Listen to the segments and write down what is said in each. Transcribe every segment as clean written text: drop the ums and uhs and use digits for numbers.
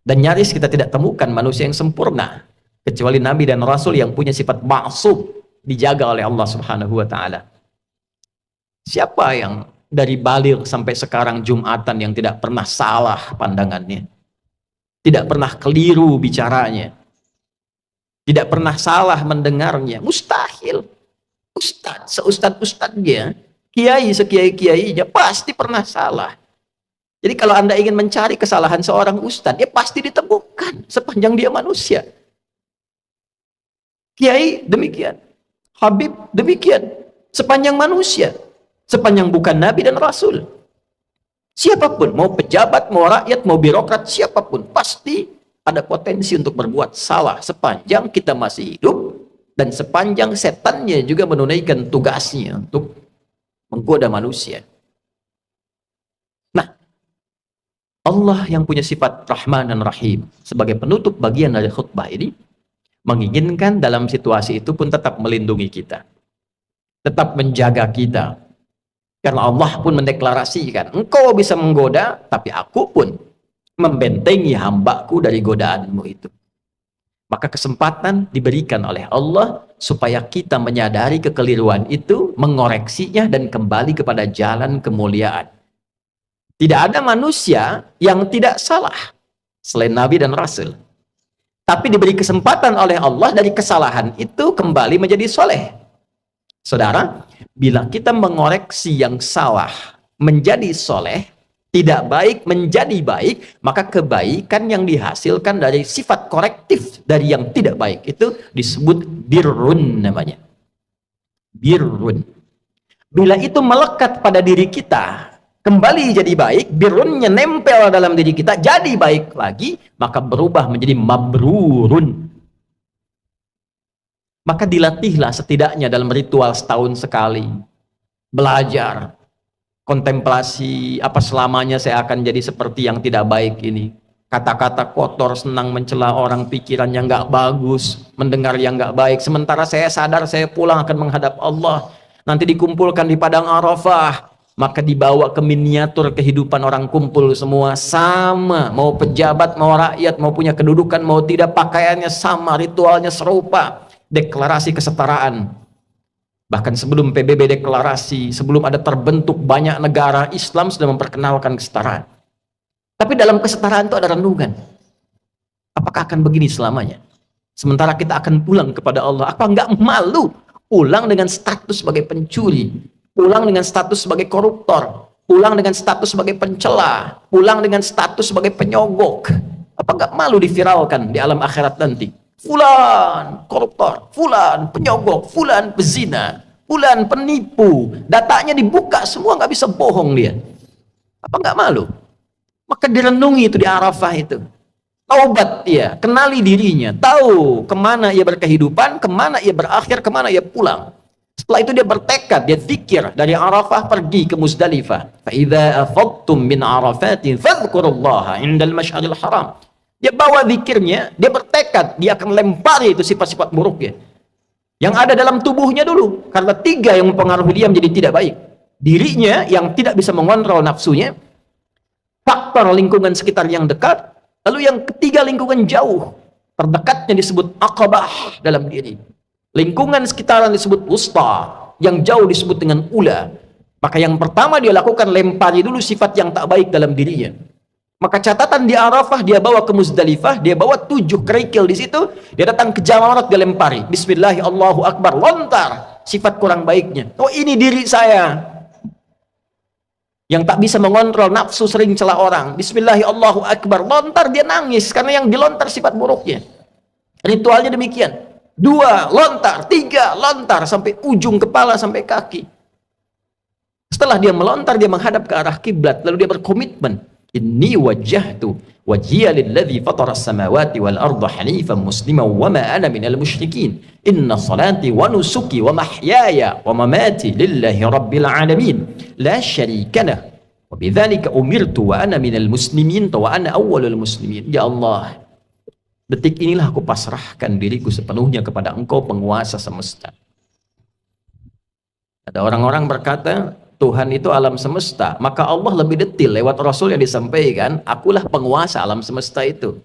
Dan nyaris kita tidak temukan manusia yang sempurna kecuali Nabi dan Rasul yang punya sifat ma'sum, dijaga oleh Allah Subhanahu wa taala. Siapa yang dari baligh sampai sekarang Jumatan yang tidak pernah salah pandangannya? Tidak pernah keliru bicaranya? Tidak pernah salah mendengarnya? Mustahil. Seustad-ustadnya, kiai sekiai-kiainya pasti pernah salah. Jadi kalau Anda ingin mencari kesalahan seorang ustadz, dia pasti ditemukan sepanjang dia manusia. Kiai demikian, Habib demikian, sepanjang manusia, sepanjang bukan Nabi dan Rasul. Siapapun, mau pejabat, mau rakyat, mau birokrat, siapapun, pasti ada potensi untuk berbuat salah sepanjang kita masih hidup dan sepanjang setannya juga menunaikan tugasnya untuk menggoda manusia. Allah yang punya sifat Rahman dan Rahim sebagai penutup bagian dari khutbah ini menginginkan dalam situasi itu pun tetap melindungi kita, tetap menjaga kita, karena Allah pun mendeklarasikan, engkau bisa menggoda tapi aku pun membentengi hambaku dari godaanmu itu. Maka kesempatan diberikan oleh Allah supaya kita menyadari kekeliruan itu, mengoreksinya dan kembali kepada jalan kemuliaan. Tidak ada manusia yang tidak salah selain Nabi dan Rasul. Tapi diberi kesempatan oleh Allah dari kesalahan itu kembali menjadi soleh. Saudara, bila kita mengoreksi yang salah menjadi soleh, tidak baik menjadi baik, maka kebaikan yang dihasilkan dari sifat korektif dari yang tidak baik itu disebut birrun namanya. Birrun. Bila itu melekat pada diri kita, kembali jadi baik, birrunnya nempel dalam diri kita, jadi baik lagi, maka berubah menjadi mabrurun. Maka dilatihlah setidaknya dalam ritual setahun sekali. Belajar, kontemplasi, apa selamanya saya akan jadi seperti yang tidak baik ini. Kata-kata kotor, senang mencela orang, pikiran yang nggak bagus, mendengar yang nggak baik. Sementara saya sadar saya pulang akan menghadap Allah. Nanti dikumpulkan di Padang Arafah. Maka dibawa ke miniatur kehidupan orang kumpul semua sama, mau pejabat, mau rakyat, mau punya kedudukan, mau tidak, pakaiannya sama, ritualnya serupa, deklarasi kesetaraan. Bahkan sebelum PBB deklarasi, sebelum ada terbentuk banyak negara, Islam sudah memperkenalkan kesetaraan. Tapi dalam kesetaraan itu ada renungan. Apakah akan begini selamanya? Sementara kita akan pulang kepada Allah, apa enggak malu pulang dengan status sebagai pencuri, pulang dengan status sebagai koruptor, pulang dengan status sebagai pencela, pulang dengan status sebagai penyogok. Apa enggak malu diviralkan di alam akhirat nanti? Fulan koruptor, fulan penyogok, fulan pezina, fulan penipu. Datanya dibuka semua, nggak bisa bohong dia. Apa enggak malu? Maka direnungi itu di Arafah itu. Taubat dia, kenali dirinya, tahu kemana ia berkehidupan, kemana ia berakhir, kemana ia pulang. Setelah itu dia bertekad, dia zikir dari Arafah pergi ke Muzdalifah. Fa idza afadtum min Arafatin fadhkurullaha 'indal masy'aril haram. Dia bawa zikirnya, dia bertekad, dia akan lempari itu sifat-sifat buruknya yang ada dalam tubuhnya dulu, karena tiga yang mempengaruhi dia menjadi tidak baik. Dirinya yang tidak bisa mengontrol nafsunya, faktor lingkungan sekitar yang dekat, lalu yang ketiga lingkungan jauh, terdekatnya disebut aqabah dalam diri. Lingkungan sekitaran disebut wusta, yang jauh disebut dengan ula. Maka yang pertama dia lakukan, lempari dulu sifat yang tak baik dalam dirinya. Maka catatan di Arafah, dia bawa ke Muzdalifah, dia bawa 7 kerikil di situ, dia datang ke Jamarat, dia lempari. Bismillah, Allahu Akbar, lontar sifat kurang baiknya. Oh, ini diri saya yang tak bisa mengontrol nafsu, sering celah orang. Bismillah, Allahu Akbar, lontar, dia nangis karena yang dilontar sifat buruknya. Ritualnya demikian. 2 lontar, 3 lontar, sampai ujung kepala, sampai kaki. Setelah dia melontar, dia menghadap ke arah kiblat, lalu dia berkomitmen, inni wajjahtu wajhiya lilladzi fatara as-samawati wal arda hanifan musliman wa ma ana minal musyrikin inna salati wa nusuki wa mahyaya wa mamati lillahi rabbil alamin la syarika lah wa bidzalika umirtu wa ana minal muslimin wa ana awwalul muslimin. Ya Allah, detik inilah aku pasrahkan diriku sepenuhnya kepada Engkau, penguasa semesta. Ada orang-orang berkata Tuhan itu alam semesta, maka Allah lebih detil lewat Rasul yang disampaikan, akulah penguasa alam semesta itu.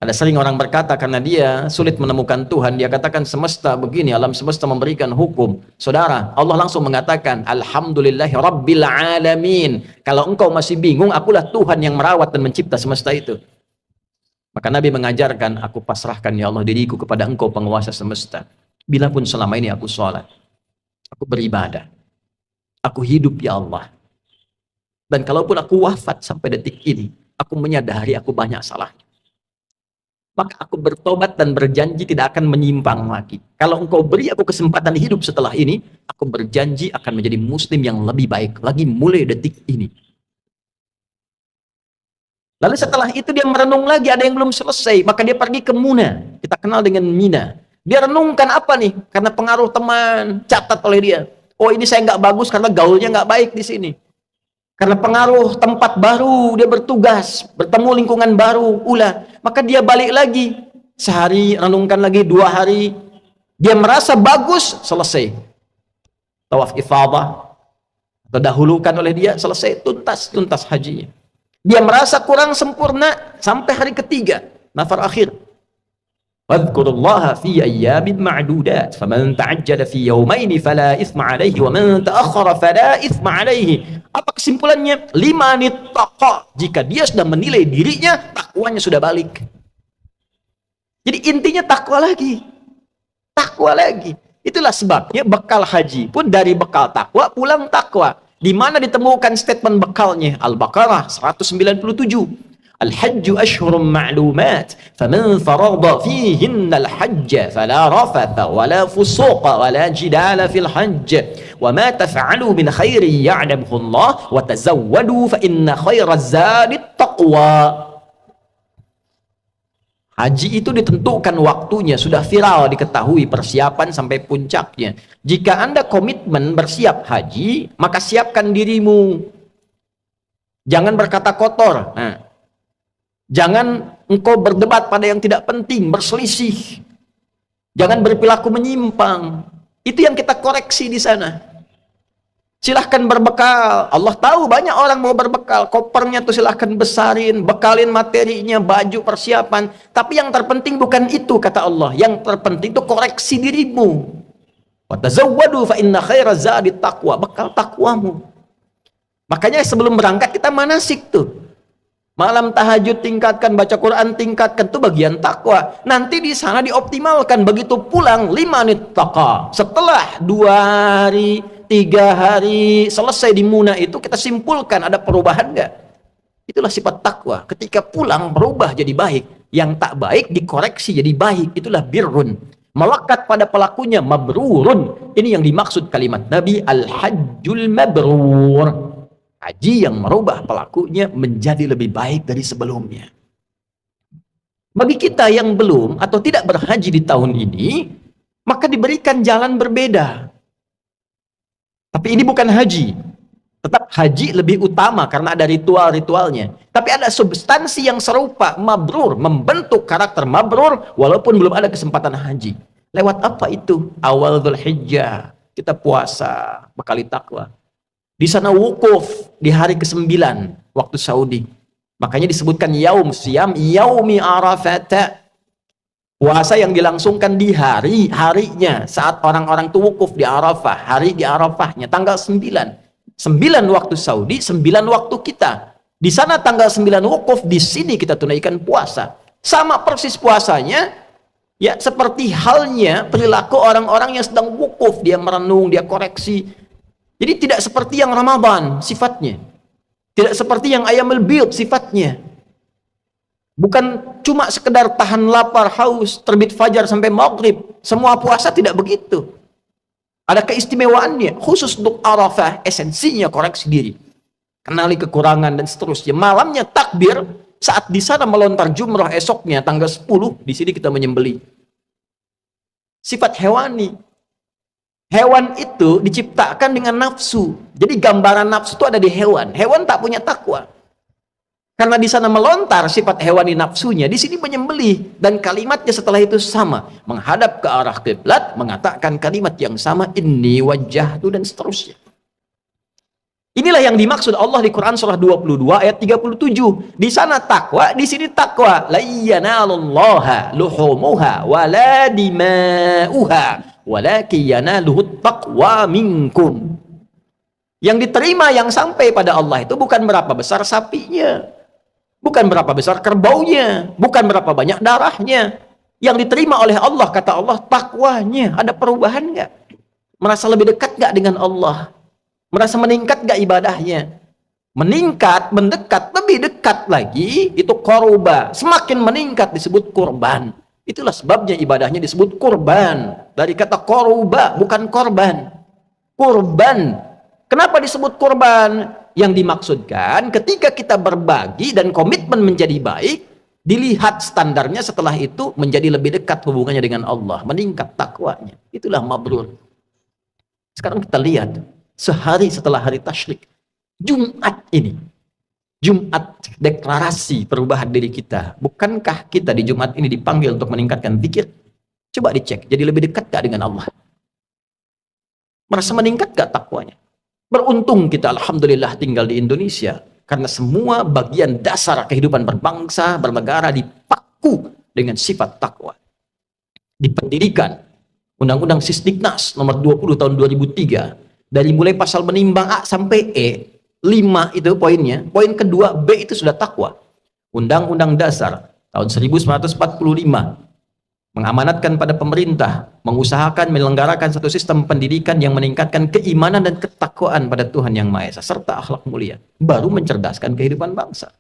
Ada sering orang berkata karena dia sulit menemukan Tuhan, dia katakan semesta begini, alam semesta memberikan hukum. Saudara, Allah langsung mengatakan, Alhamdulillahi Rabbil Alamin. Kalau engkau masih bingung, akulah Tuhan yang merawat dan mencipta semesta itu. Maka Nabi mengajarkan, aku pasrahkan ya Allah diriku kepada engkau penguasa semesta. Bila pun selama ini aku sholat, aku beribadah, aku hidup ya Allah. Dan kalaupun aku wafat sampai detik ini, aku menyadari aku banyak salahnya. Maka aku bertobat dan berjanji tidak akan menyimpang lagi. Kalau engkau beri aku kesempatan hidup setelah ini, aku berjanji akan menjadi muslim yang lebih baik lagi mulai detik ini. Lalu setelah itu dia merenung lagi, ada yang belum selesai, maka dia pergi ke Muna. Kita kenal dengan Mina. Dia renungkan apa nih? Karena pengaruh teman, catat oleh dia. Oh, ini saya nggak bagus karena gaulnya nggak baik di sini. Karena pengaruh tempat baru, dia bertugas, bertemu lingkungan baru, maka dia balik lagi. Sehari, renungkan lagi, 2 hari. Dia merasa bagus, selesai. Tawaf ifadah, terdahulukan oleh dia, selesai, tuntas hajinya. Dia merasa kurang sempurna, sampai hari ketiga, nafar akhir. Wadhkurullaha fi ayyamin ma'dudat, faman ta'ajjala fi yawmaini fala ithma alaihi, wa man ta'akhkhara fala ithma alaihi. Apa kesimpulannya? 5 nittaqa. Jika dia sudah menilai dirinya, takwanya sudah balik. Jadi intinya takwa lagi. Takwa lagi. Itulah sebabnya bekal haji pun dari bekal takwa, pulang takwa. Di mana ditemukan statement bekalnya? Al-Baqarah 197. Al-hajju ashhurum ma'lumat, faman farada fihinna al-hajja fala rafatha wala fusuqa wala jidala fil hajj, wa ma taf'alu min khairin ya'lamuhu Allah, wa tazawwadu fa inna khairaz zadi taqwa. Haji itu ditentukan waktunya, sudah viral diketahui persiapan sampai puncaknya. Jika Anda komitmen bersiap haji, maka siapkan dirimu. Jangan berkata kotor. Jangan engkau berdebat pada yang tidak penting, berselisih. Jangan berperilaku menyimpang. Itu yang kita koreksi di sana. Silahkan berbekal. Allah tahu banyak orang mau berbekal. Kopernya tuh silahkan besarin, bekalin materinya, baju, persiapan. Tapi yang terpenting bukan itu, kata Allah. Yang terpenting itu koreksi dirimu. Wa tazawwadu fa inna khairaz zadi taqwa. Bekal takwamu. Makanya sebelum berangkat kita manasik tuh. Malam tahajud tingkatkan, baca Quran tingkatkan, itu bagian takwa. Nanti di sana dioptimalkan. Begitu pulang 5 nittaqa. Setelah 2 hari, 3 hari selesai di Muna itu, kita simpulkan ada perubahan enggak? Itulah sifat takwa. Ketika pulang berubah jadi baik. Yang tak baik dikoreksi jadi baik. Itulah birrun. Melekat pada pelakunya mabrurun. Ini yang dimaksud kalimat Nabi, al-hajjul mabrur. Haji yang merubah pelakunya menjadi lebih baik dari sebelumnya. Bagi kita yang belum atau tidak berhaji di tahun ini, maka diberikan jalan berbeda. Tapi ini bukan haji. Tetap haji lebih utama karena ada ritual-ritualnya. Tapi ada substansi yang serupa, mabrur, membentuk karakter mabrur walaupun belum ada kesempatan haji. Lewat apa itu? Awal Dzulhijjah, kita puasa, bekali takwa. Di sana wukuf di hari ke-9 waktu Saudi. Makanya disebutkan yaum siyam yaumi arafat. Puasa yang dilangsungkan di harinya saat orang-orang itu wukuf di Arafah, hari di Arafahnya tanggal 9. 9 waktu Saudi, 9 waktu kita. Di sana tanggal 9 wukuf, di sini kita tunaikan puasa. Sama persis puasanya, ya seperti halnya perilaku orang-orang yang sedang wukuf, dia merenung, dia koreksi. Jadi tidak seperti yang Ramadan sifatnya. Tidak seperti yang Ayyamul Bid sifatnya. Bukan cuma sekedar tahan lapar, haus, terbit fajar sampai maghrib. Semua puasa tidak begitu. Ada keistimewaannya. Khusus untuk Arafah, esensinya koreksi diri. Kenali kekurangan dan seterusnya. Malamnya takbir, saat di sana melontar jumrah esoknya tanggal 10, di sini kita menyembelih. Sifat hewani. Hewan itu diciptakan dengan nafsu. Jadi gambaran nafsu itu ada di hewan. Hewan tak punya takwa. Karena di sana melontar sifat hewani nafsunya, di sini menyembelih dan kalimatnya setelah itu sama, menghadap ke arah kiblat, mengatakan kalimat yang sama, inni wajjahtu dan seterusnya. Inilah yang dimaksud Allah di Quran surah 22 ayat 37. Di sana takwa, di sini takwa. La yanalullaha luhumuha wala dima'uha walakin yanaluhut taqwa minkum. Yang diterima, yang sampai pada Allah itu bukan berapa besar sapinya, bukan berapa besar kerbaunya, bukan berapa banyak darahnya. Yang diterima oleh Allah, kata Allah, takwanya. Ada perubahan nggak? Merasa lebih dekat nggak dengan Allah? Merasa meningkat gak ibadahnya? Meningkat, mendekat, lebih dekat lagi, itu korba. Semakin meningkat disebut kurban. Itulah sebabnya ibadahnya disebut kurban. Dari kata korba, bukan korban. Kurban. Kenapa disebut kurban? Yang dimaksudkan ketika kita berbagi dan komitmen menjadi baik, dilihat standarnya setelah itu menjadi lebih dekat hubungannya dengan Allah. Meningkat takwanya. Itulah mabrur. Sekarang kita lihat. Sehari setelah hari tasyrik, Jumat ini, Jumat deklarasi perubahan diri kita. Bukankah kita di Jumat ini dipanggil untuk meningkatkan zikir? Coba dicek, jadi lebih dekat gak dengan Allah? Merasa meningkat gak takwanya? Beruntung kita, alhamdulillah, tinggal di Indonesia, karena semua bagian dasar kehidupan berbangsa, bernegara dipaku dengan sifat takwa. Di pendidikan, Undang-Undang Sisdiknas nomor 20 tahun 2003, dari mulai pasal menimbang A sampai E, 5 itu poinnya. Poin kedua, B itu sudah takwa. Undang-Undang Dasar tahun 1945 mengamanatkan pada pemerintah, mengusahakan menyelenggarakan satu sistem pendidikan yang meningkatkan keimanan dan ketakwaan pada Tuhan Yang Maha Esa, serta akhlak mulia. Baru mencerdaskan kehidupan bangsa.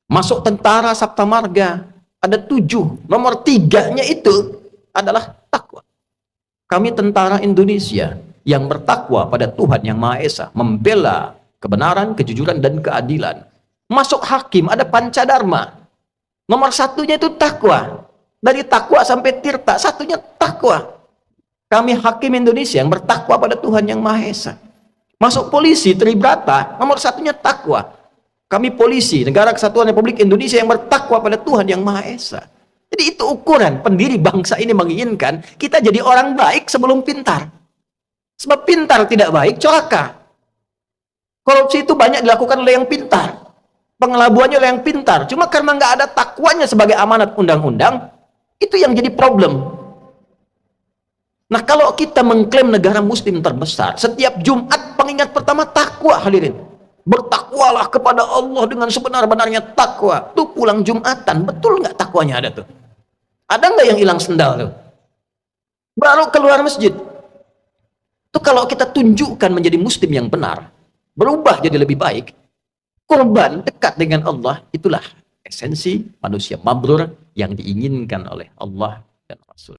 Masuk tentara Sabta Marga, ada 7. Nomor 3-nya itu adalah takwa. Kami tentara Indonesia yang bertakwa pada Tuhan Yang Maha Esa, membela kebenaran, kejujuran, dan keadilan. Masuk hakim, ada pancadharma. Nomor 1-nya itu takwa. Dari takwa sampai tirta, 1-nya takwa. Kami hakim Indonesia yang bertakwa pada Tuhan Yang Maha Esa. Masuk polisi, Tribrata, nomor 1-nya takwa. Kami polisi, Negara Kesatuan Republik Indonesia yang bertakwa pada Tuhan Yang Maha Esa. Jadi itu ukuran pendiri bangsa ini menginginkan kita jadi orang baik sebelum pintar. Sebab pintar tidak baik, celaka. Korupsi itu banyak dilakukan oleh yang pintar. Pengelabuannya oleh yang pintar. Cuma karena nggak ada takwanya sebagai amanat undang-undang, itu yang jadi problem. Nah, kalau kita mengklaim negara muslim terbesar, setiap Jumat pengingat pertama takwa, hadirin. Bertakwalah kepada Allah dengan sebenar-benarnya takwa. Tuh pulang Jumatan, betul nggak takwanya ada tuh? Ada nggak yang hilang sendal tuh? Baru keluar masjid. Itu kalau kita tunjukkan menjadi muslim yang benar, berubah jadi lebih baik, korban dekat dengan Allah, itulah esensi manusia mabrur yang diinginkan oleh Allah dan Rasul.